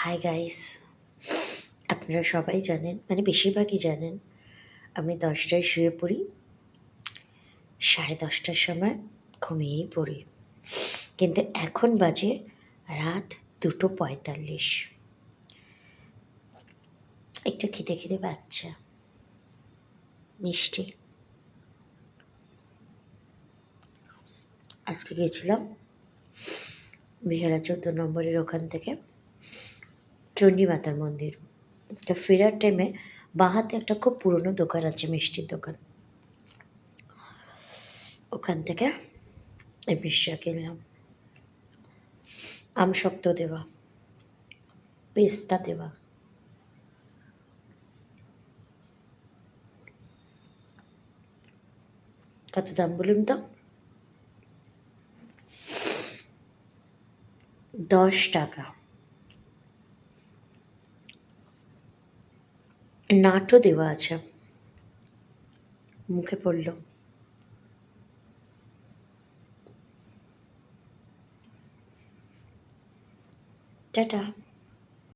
Hi guys, আপনারা সবাই জানেন, মানে বেশিরভাগই জানেন, আমি 10টায় শুয়ে পড়ি, 10:30টার সময় ঘুমিয়েই পড়ি। কিন্তু এখন বাজে রাত 2:45। একটু খিদে খিদে পাচ্ছে, মিষ্টি। আজকে গেছিলাম বেহারা 14 নম্বরের ওখান থেকে চণ্ডীমাতার মন্দির। তো ফেরার টাইমে বাঁ হাতে একটা খুব পুরনো দোকান আছে, মিষ্টির দোকান। ওখান থেকে এই মিষ্টিটা কিনলাম। আমসত্ত্ব দেওয়া, পেস্তা দেওয়া। কত দাম বলুন তো? 10 টাকা। নাটও দেওয়া আছে। মুখে পড়ল। টাটা।